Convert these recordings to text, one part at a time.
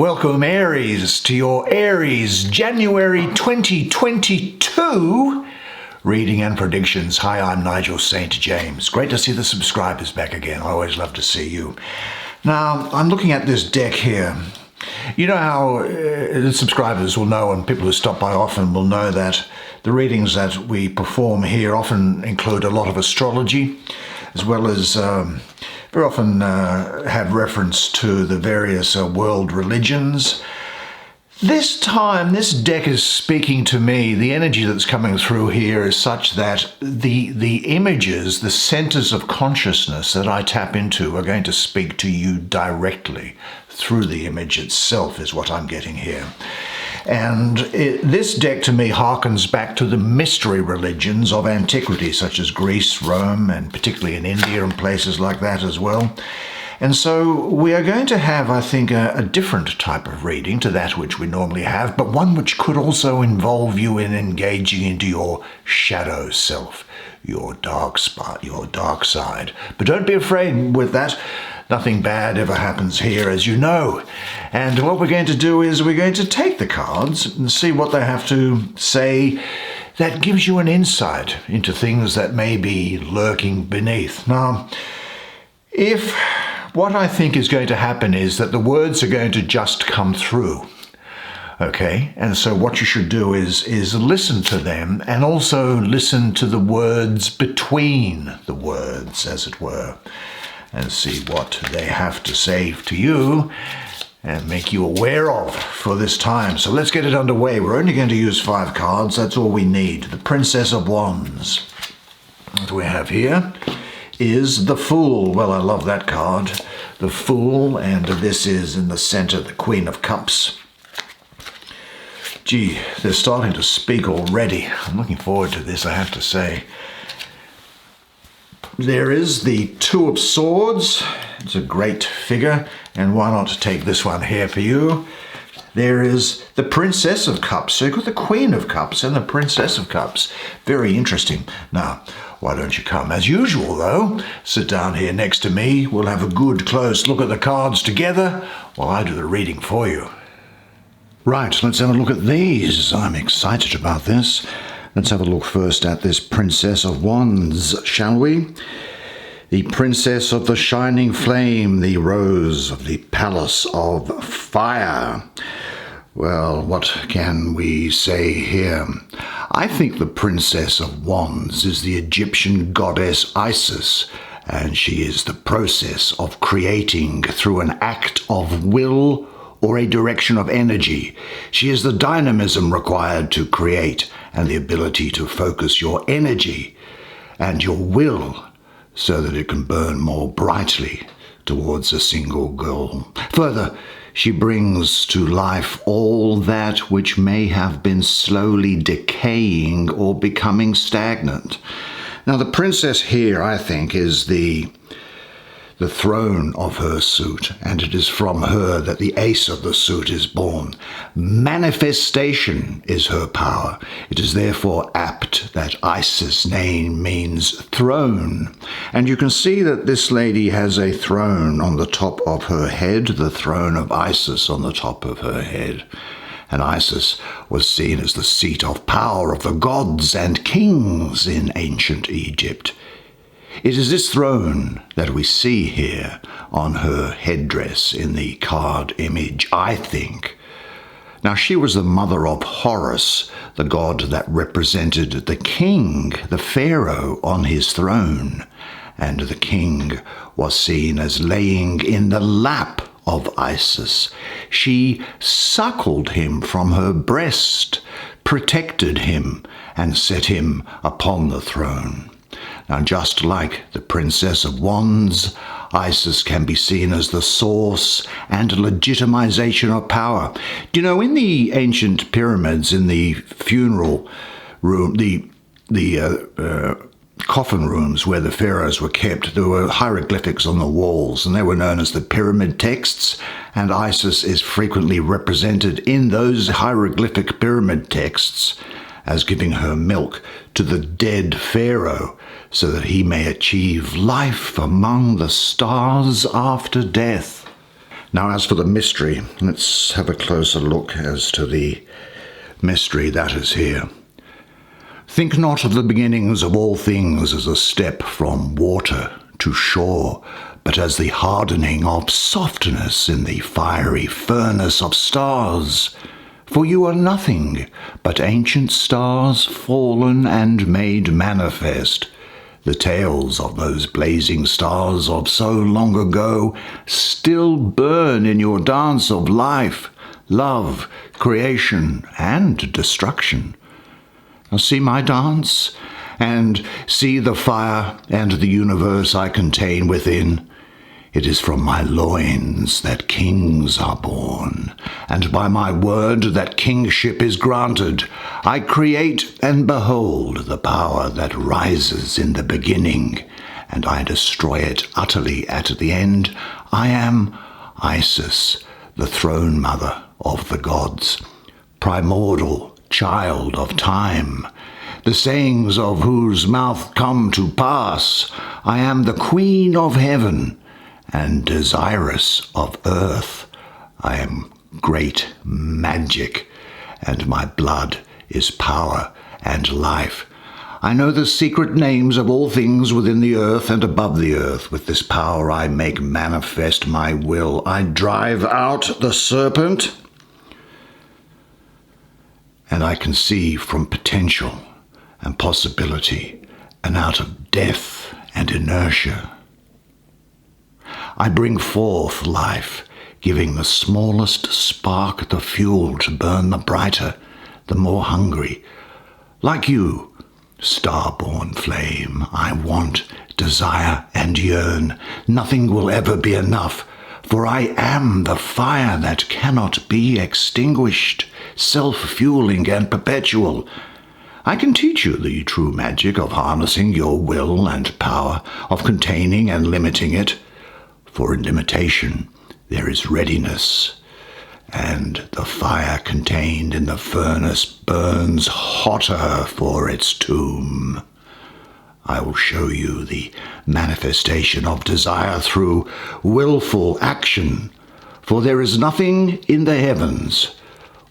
Welcome, Aries, to your Aries January 2022 reading and predictions. Hi, I'm Nigel Saint James. Great to see the subscribers back again. I always love to see you. Now, I'm looking at this deck here. You know how the subscribers will know, and people who stop by often will know, that the readings that we perform here often include a lot of astrology, as well as very often have reference to the various world religions. This time, this deck is speaking to me. The energy that's coming through here is such that the images, the centers of consciousness that I tap into are going to speak to you directly through the image itself, is what I'm getting here. And this deck to me harkens back to the mystery religions of antiquity, such as Greece, Rome, and particularly in India and places like that as well. And so we are going to have, I think, a different type of reading to that which we normally have, but one which could also involve you in engaging into your shadow self, your dark spot, your dark side. But don't be afraid with that. Nothing bad ever happens here, as you know. And what we're going to do is we're going to take the cards and see what they have to say that gives you an insight into things that may be lurking beneath. Now, if what I think is going to happen is that the words are going to just come through, okay? And so what you should do is listen to them, and also listen to the words between the words, as it were, and see what they have to say to you and make you aware of for this time. So let's get it underway. We're only going to use 5 cards. That's all we need. The Princess of Wands. What we have here is the Fool. Well, I love that card. The Fool, and this is in the center, the Queen of Cups. Gee, they're starting to speak already. I'm looking forward to this, I have to say. There is the Two of Swords. It's a great figure, and why not take this one here for you? There is the Princess of Cups. So you've got the Queen of Cups and the Princess of Cups. Very interesting. Now, why don't you come? As usual, though, sit down here next to me. We'll have a good close look at the cards together while I do the reading for you. Right, let's have a look at these. I'm excited about this. Let's have a look first at this Princess of Wands, shall we? The Princess of the Shining Flame, the Rose of the Palace of Fire. Well, what can we say here? I think the Princess of Wands is the Egyptian goddess Isis, and she is the process of creating through an act of will or a direction of energy. She is the dynamism required to create and the ability to focus your energy and your will so that it can burn more brightly towards a single goal. Further, she brings to life all that which may have been slowly decaying or becoming stagnant. Now, the princess here, I think, is the throne of her suit, and it is from her that the ace of the suit is born. Manifestation is her power. It is therefore apt that Isis' name means throne. And you can see that this lady has a throne on the top of her head, the throne of Isis on the top of her head. And Isis was seen as the seat of power of the gods and kings in ancient Egypt. It is this throne that we see here on her headdress in the card image, I think. Now, she was the mother of Horus, the god that represented the king, the pharaoh, on his throne. And the king was seen as laying in the lap of Isis. She suckled him from her breast, protected him, and set him upon the throne. Now, just like the Princess of Wands, Isis can be seen as the source and legitimization of power. Do you know, in the ancient pyramids, in the funeral room, the coffin rooms where the pharaohs were kept, there were hieroglyphics on the walls, and they were known as the pyramid texts, and Isis is frequently represented in those hieroglyphic pyramid texts as giving her milk to the dead pharaoh so that he may achieve life among the stars after death. Now, as for the mystery, let's have a closer look as to the mystery that is here. Think not of the beginnings of all things as a step from water to shore, but as the hardening of softness in the fiery furnace of stars. For you are nothing but ancient stars fallen and made manifest. The tales of those blazing stars of so long ago still burn in your dance of life, love, creation, and destruction. Now see my dance, and see the fire and the universe I contain within. It is from my loins that kings are born, and by my word that kingship is granted. I create and behold the power that rises in the beginning, and I destroy it utterly at the end. I am Isis, the throne mother of the gods, primordial child of time, the sayings of whose mouth come to pass. I am the queen of heaven, and desirous of earth. I am great magic, and my blood is power and life. I know the secret names of all things within the earth and above the earth. With this power I make manifest my will. I drive out the serpent, and I conceive from potential and possibility, and out of death and inertia I bring forth life, giving the smallest spark the fuel to burn the brighter, the more hungry. Like you, star-born flame, I want, desire, and yearn. Nothing will ever be enough, for I am the fire that cannot be extinguished, self-fueling and perpetual. I can teach you the true magic of harnessing your will and power, of containing and limiting it. For in limitation there is readiness, and the fire contained in the furnace burns hotter for its tomb. I will show you the manifestation of desire through willful action, for there is nothing in the heavens,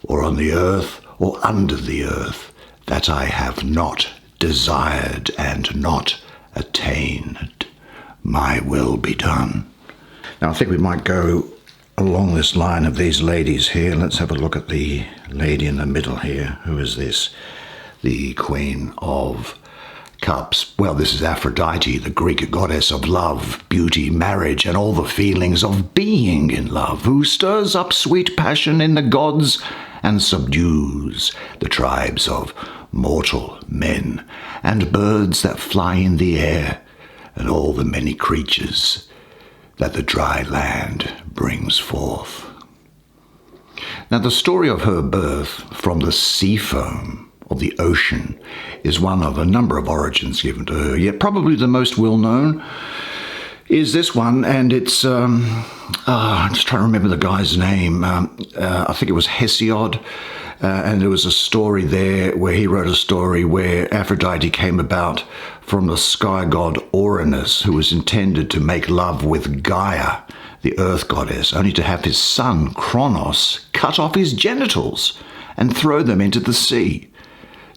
or on the earth, or under the earth, that I have not desired and not attained. My will be done. Now I think we might go along this line of these ladies here. Let's have a look at the lady in the middle here. Who is this? The Queen of Cups. Well, this is Aphrodite, the Greek goddess of love, beauty, marriage, and all the feelings of being in love, who stirs up sweet passion in the gods and subdues the tribes of mortal men and birds that fly in the air, and all the many creatures that the dry land brings forth. Now, the story of her birth from the sea foam of the ocean is one of a number of origins given to her, yet probably the most well-known is this one, and it's, I'm just trying to remember the guy's name. I think it was Hesiod, and there was a story there where he wrote a story where Aphrodite came about from the sky god Uranus, who was intended to make love with Gaia, the earth goddess, only to have his son Kronos cut off his genitals and throw them into the sea.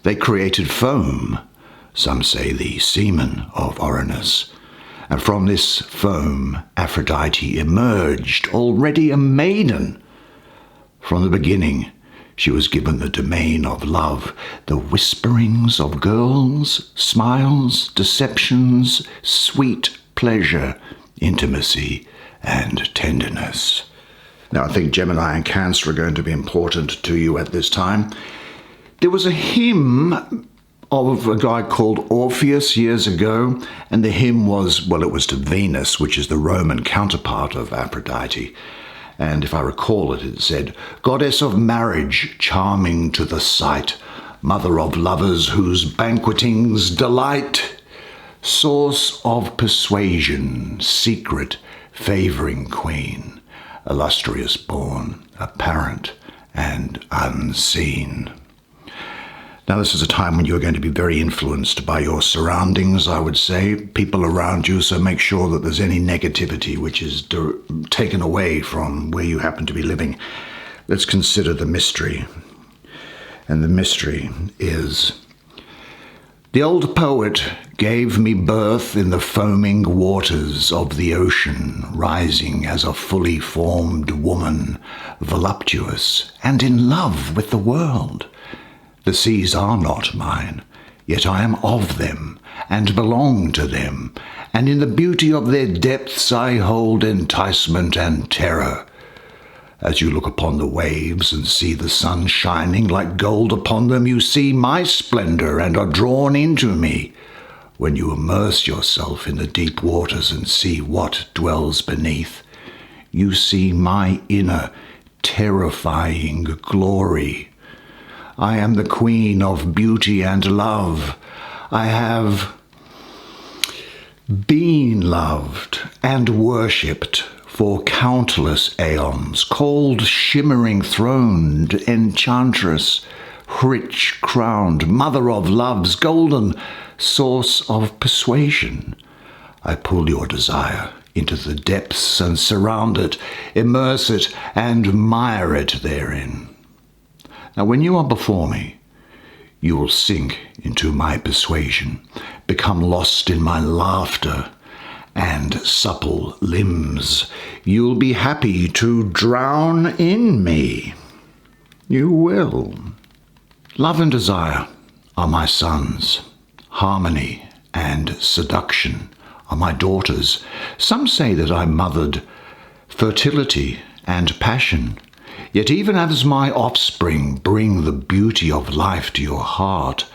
They created foam, some say the semen of Uranus, and from this foam Aphrodite emerged, already a maiden. From the beginning she was given the domain of love, the whisperings of girls, smiles, deceptions, sweet pleasure, intimacy, and tenderness. Now, I think Gemini and Cancer are going to be important to you at this time. There was a hymn of a guy called Orpheus years ago, and the hymn was, well, it was to Venus, which is the Roman counterpart of Aphrodite. And if I recall it, it said, "Goddess of marriage, charming to the sight, mother of lovers whose banquetings delight, source of persuasion, secret, favouring queen, illustrious born, apparent and unseen." Now, this is a time when you're going to be very influenced by your surroundings, I would say, people around you, so make sure that there's any negativity which is taken away from where you happen to be living. Let's consider the mystery. And the mystery is: the old poet gave me birth in the foaming waters of the ocean, rising as a fully formed woman, voluptuous and in love with the world. The seas are not mine, yet I am of them, and belong to them, and in the beauty of their depths I hold enticement and terror. As you look upon the waves and see the sun shining like gold upon them, you see my splendor and are drawn into me. When you immerse yourself in the deep waters and see what dwells beneath, you see my inner, terrifying glory. I am the queen of beauty and love. I have been loved and worshipped for countless aeons, called shimmering-throned enchantress, rich-crowned mother of love's golden source of persuasion. I pull your desire into the depths and surround it, immerse it and mire it therein. Now, when you are before me, you will sink into my persuasion, become lost in my laughter and supple limbs. You'll be happy to drown in me. You will. Love and desire are my sons. Harmony and seduction are my daughters. Some say that I mothered fertility and passion. Yet even as my offspring bring the beauty of life to your heart,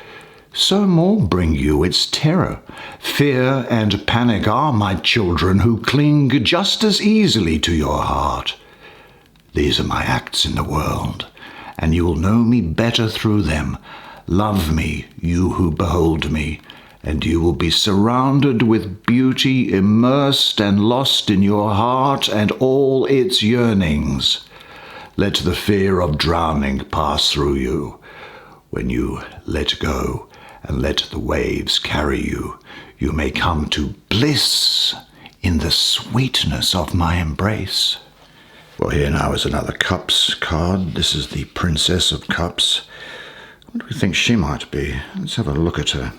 so more bring you its terror. Fear and panic are my children who cling just as easily to your heart. These are my acts in the world, and you will know me better through them. Love me, you who behold me, and you will be surrounded with beauty, immersed and lost in your heart and all its yearnings. Let the fear of drowning pass through you. When you let go and let the waves carry you, you may come to bliss in the sweetness of my embrace. Well, here now is another Cups card. This is the Princess of Cups. What do we think she might be? Let's have a look at her.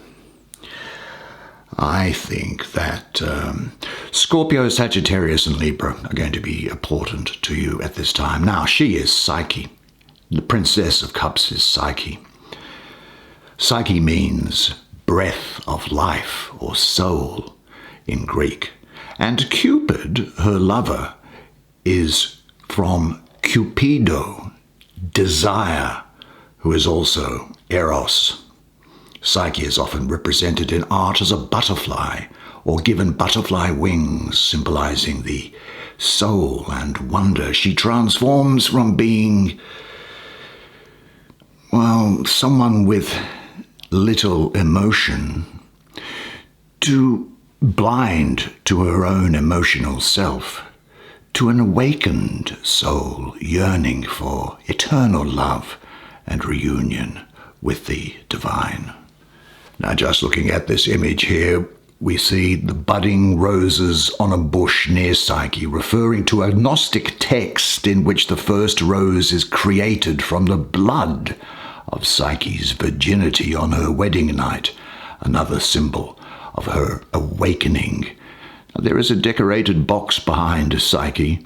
I think that Scorpio, Sagittarius and Libra are going to be important to you at this time. Now, she is Psyche. The Princess of Cups is Psyche. Psyche means breath of life or soul in Greek. And Cupid, her lover, is from Cupido, desire, who is also Eros. Psyche is often represented in art as a butterfly, or given butterfly wings, symbolizing the soul and wonder. She transforms from being, well, someone with little emotion to blind to her own emotional self, to an awakened soul yearning for eternal love and reunion with the divine. Now, just looking at this image here, we see the budding roses on a bush near Psyche, referring to a Gnostic text in which the first rose is created from the blood of Psyche's virginity on her wedding night, another symbol of her awakening. Now, there is a decorated box behind Psyche.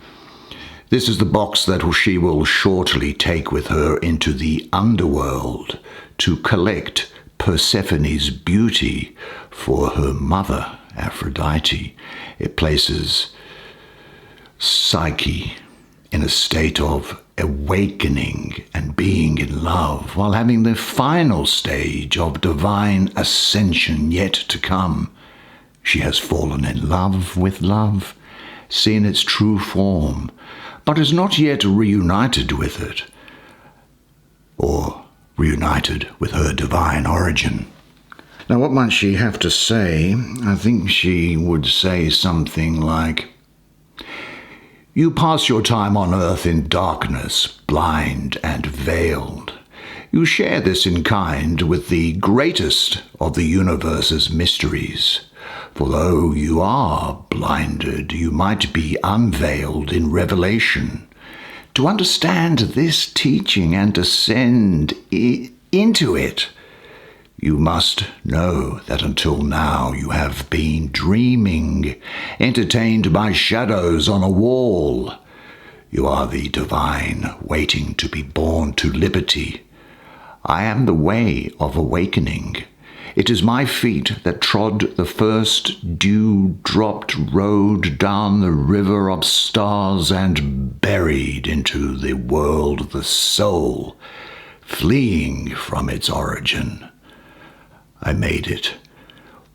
This is the box that she will shortly take with her into the underworld to collect Persephone's beauty for her mother, Aphrodite. It places Psyche in a state of awakening and being in love, while having the final stage of divine ascension yet to come. She has fallen in love with love, seen its true form, but is not yet reunited with it, or reunited with her divine origin. Now, what might she have to say? I think she would say something like, "You pass your time on earth in darkness, blind and veiled. You share this in kind with the greatest of the universe's mysteries. For though you are blinded, you might be unveiled in revelation. To understand this teaching and descend into it, you must know that until now you have been dreaming, entertained by shadows on a wall. You are the divine waiting to be born to liberty. I am the way of awakening. It is my feet that trod the first dew-dropped road down the river of stars and buried into the world of the soul, fleeing from its origin. I made it,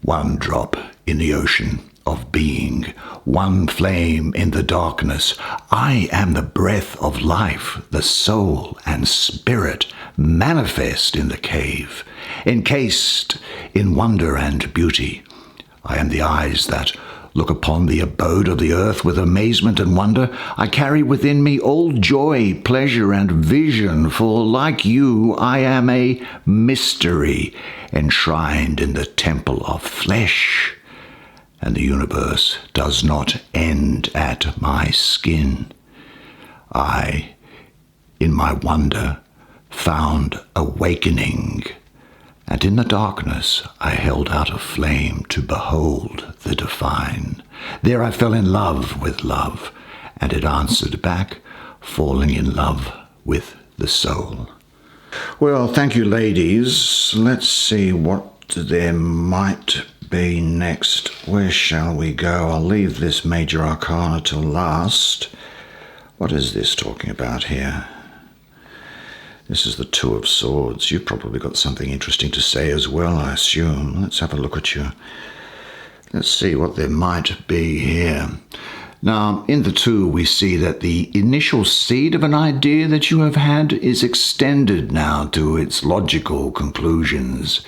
one drop in the ocean of being, one flame in the darkness. I am the breath of life, the soul and spirit manifest in the cave, encased in wonder and beauty. I am the eyes that look upon the abode of the earth with amazement and wonder. I carry within me all joy, pleasure, and vision, for like you, I am a mystery enshrined in the temple of flesh. And the universe does not end at my skin. I, in my wonder, found awakening, and in the darkness I held out a flame to behold the divine. There I fell in love with love, and it answered back, falling in love with the soul. Well, thank you, ladies. Let's see what there might be next. Where shall we go? I'll leave this major arcana till last. What is this talking about here? This is the Two of Swords. You've probably got something interesting to say as well, I assume. Let's have a look at you. Let's see what there might be here. Now, in the two, we see that the initial seed of an idea that you have had is extended now to its logical conclusions.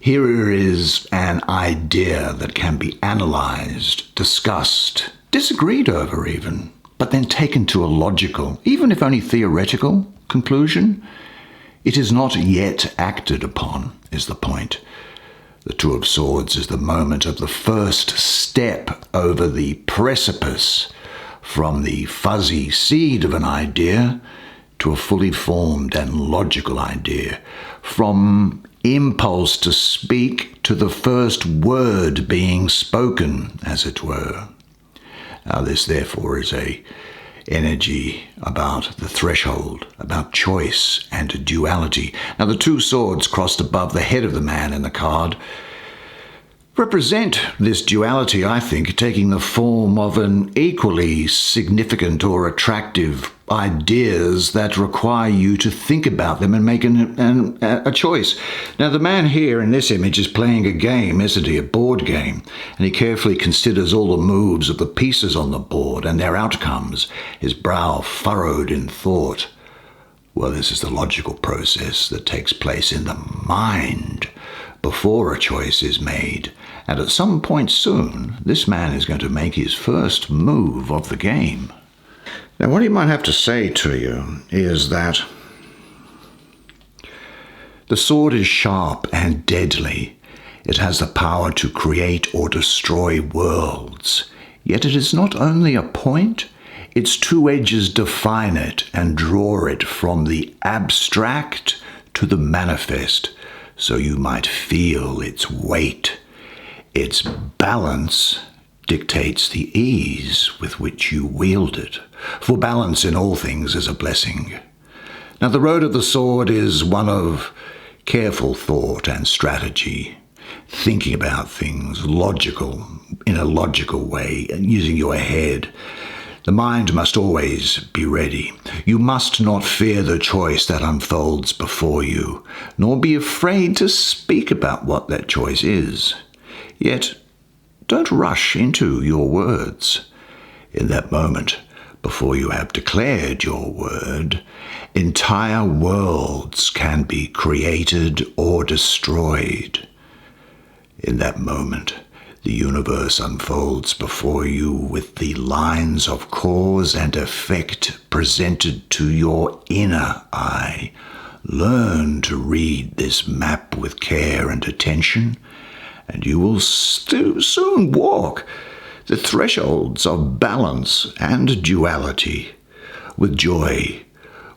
Here is an idea that can be analyzed, discussed, disagreed over even, but then taken to a logical, even if only theoretical, conclusion. It is not yet acted upon, is the point. The Two of Swords is the moment of the first step over the precipice from the fuzzy seed of an idea to a fully formed and logical idea, from impulse to speak to the first word being spoken, as it were. Now this, therefore, is a energy about the threshold, about choice and duality. Now the two swords crossed above the head of the man in the card represent this duality, I think, taking the form of an equally significant or attractive ideas that require you to think about them and make a choice. Now, the man here in this image is playing a game, isn't he? A board game. And he carefully considers all the moves of the pieces on the board and their outcomes, his brow furrowed in thought. Well, this is the logical process that takes place in the mind before a choice is made. And at some point soon, this man is going to make his first move of the game. Now, what he might have to say to you is that the sword is sharp and deadly. It has the power to create or destroy worlds. Yet it is not only a point, its two edges define it and draw it from the abstract to the manifest, so you might feel its weight. Its balance dictates the ease with which you wield it, for balance in all things is a blessing. Now, the road of the sword is one of careful thought and strategy, thinking about things in a logical way, using your head. The mind must always be ready. You must not fear the choice that unfolds before you, nor be afraid to speak about what that choice is. Yet, don't rush into your words. In that moment, before you have declared your word, entire worlds can be created or destroyed. In that moment, the universe unfolds before you with the lines of cause and effect presented to your inner eye, Learn to read this map with care and attention, and you will soon walk the thresholds of balance and duality with joy,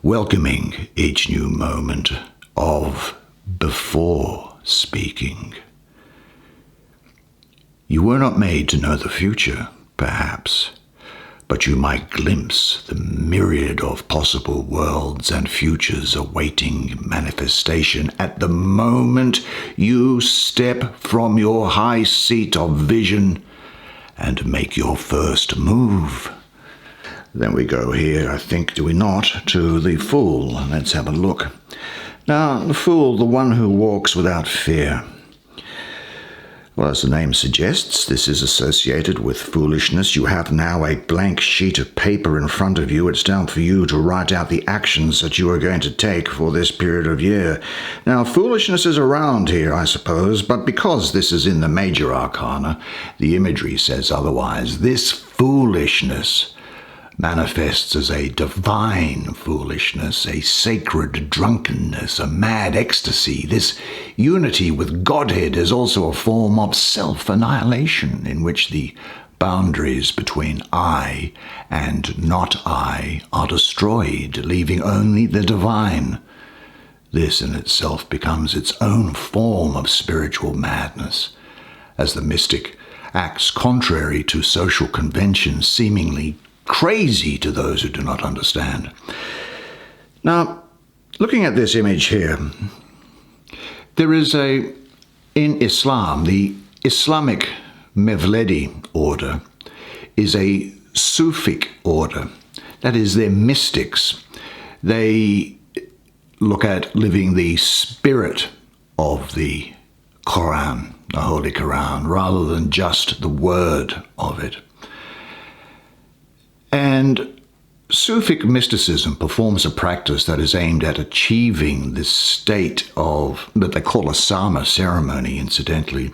welcoming each new moment of before speaking. You were not made to know the future, perhaps, but you might glimpse the myriad of possible worlds and futures awaiting manifestation at the moment you step from your high seat of vision and make your first move. Then we go here, I think, do we not, to the Fool. Let's have a look. Now, the Fool, the one who walks without fear. Well, as the name suggests, this is associated with foolishness. You have now a blank sheet of paper in front of you. It's down for you to write out the actions that you are going to take for this period of year. Now, foolishness is around here, I suppose, but because this is in the major arcana, the imagery says otherwise. This foolishness manifests as a divine foolishness, a sacred drunkenness, a mad ecstasy. This unity with Godhead is also a form of self-annihilation in which the boundaries between I and not I are destroyed, leaving only the divine. This in itself becomes its own form of spiritual madness, as the mystic acts contrary to social conventions, seemingly crazy to those who do not understand. Now, looking at this image here, there is in Islam, the Islamic Mevledi order is a Sufic order. That is, they're mystics. They look at living the spirit of the Quran, the Holy Quran, rather than just the word of it. And Sufic mysticism performs a practice that is aimed at achieving this state of, that they call a sama ceremony, incidentally,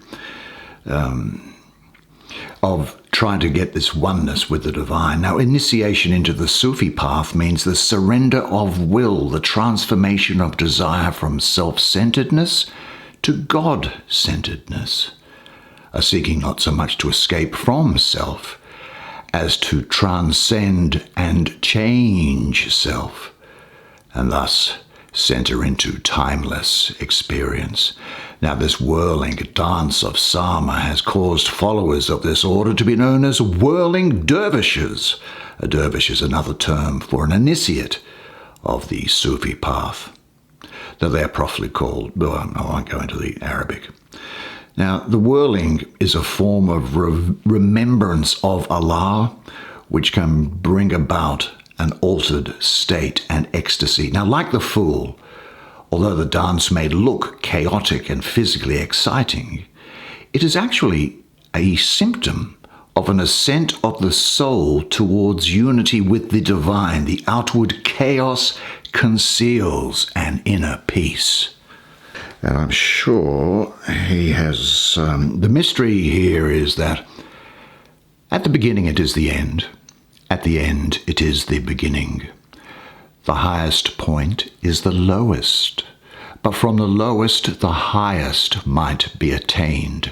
of trying to get this oneness with the divine. Now, initiation into the Sufi path means the surrender of will, the transformation of desire from self-centeredness to God-centeredness, a seeking not so much to escape from self as to transcend and change self, and thus center into timeless experience. Now, this whirling dance of Sama has caused followers of this order to be known as whirling dervishes. A dervish is another term for an initiate of the Sufi path, though they are properly called, well, I won't go into the Arabic. Now, the whirling is a form of remembrance of Allah, which can bring about an altered state and ecstasy. Now, like the Fool, although the dance may look chaotic and physically exciting, it is actually a symptom of an ascent of the soul towards unity with the divine. The outward chaos conceals an inner peace. And I'm sure he has... the mystery here is that at the beginning it is the end. At the end it is the beginning. The highest point is the lowest, but from the lowest the highest might be attained.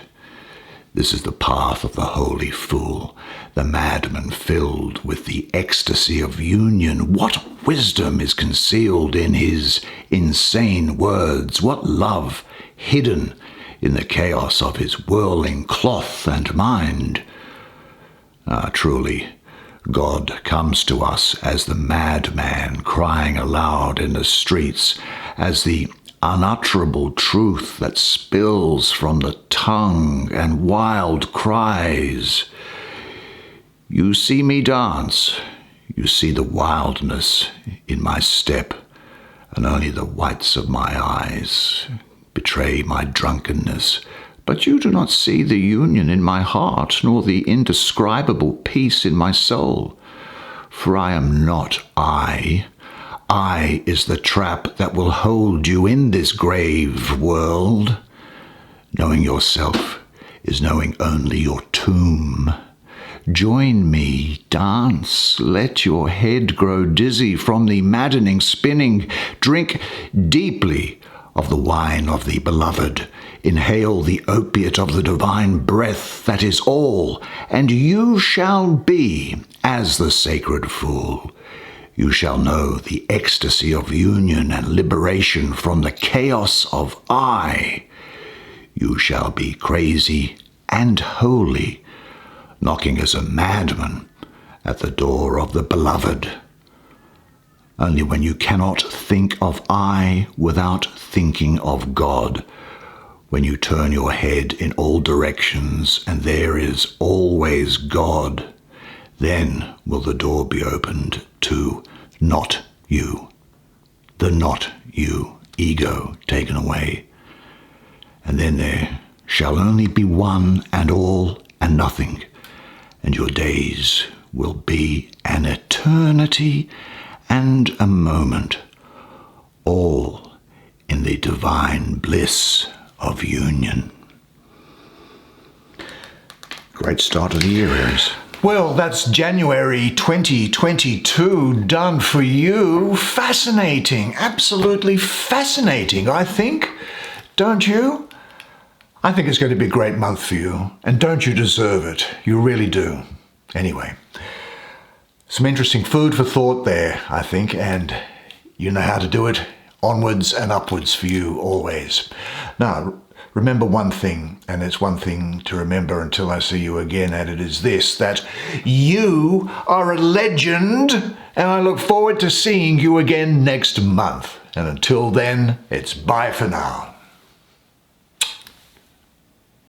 This is the path of the holy fool, the madman filled with the ecstasy of union. What wisdom is concealed in his insane words? What love hidden in the chaos of his whirling cloth and mind? Truly, God comes to us as the madman crying aloud in the streets, as the unutterable truth that spills from the tongue and wild cries. You see me dance, you see the wildness in my step, and only the whites of my eyes betray my drunkenness. But you do not see the union in my heart, nor the indescribable peace in my soul. For I am not I. I is the trap that will hold you in this grave world. Knowing yourself is knowing only your tomb. Join me, dance, let your head grow dizzy from the maddening spinning. Drink deeply of the wine of the beloved. Inhale the opiate of the divine breath that is all, and you shall be as the sacred fool. You shall know the ecstasy of union and liberation from the chaos of I. You shall be crazy and holy, knocking as a madman at the door of the beloved. Only when you cannot think of I without thinking of God, when you turn your head in all directions and there is always God, then will the door be opened to not you, the not you ego taken away. And then there shall only be one and all and nothing, and your days will be an eternity and a moment, all in the divine bliss of union. Great start of the year, Aries. Well, that's January 2022 done for you. Fascinating, absolutely fascinating, I think. Don't you? I think it's going to be a great month for you. And don't you deserve it? You really do. Anyway, some interesting food for thought there, I think. And you know how to do it. Onwards and upwards for you always. Now, remember one thing, and it's one thing to remember until I see you again, and it is this, that you are a legend, and I look forward to seeing you again next month. And until then, it's bye for now.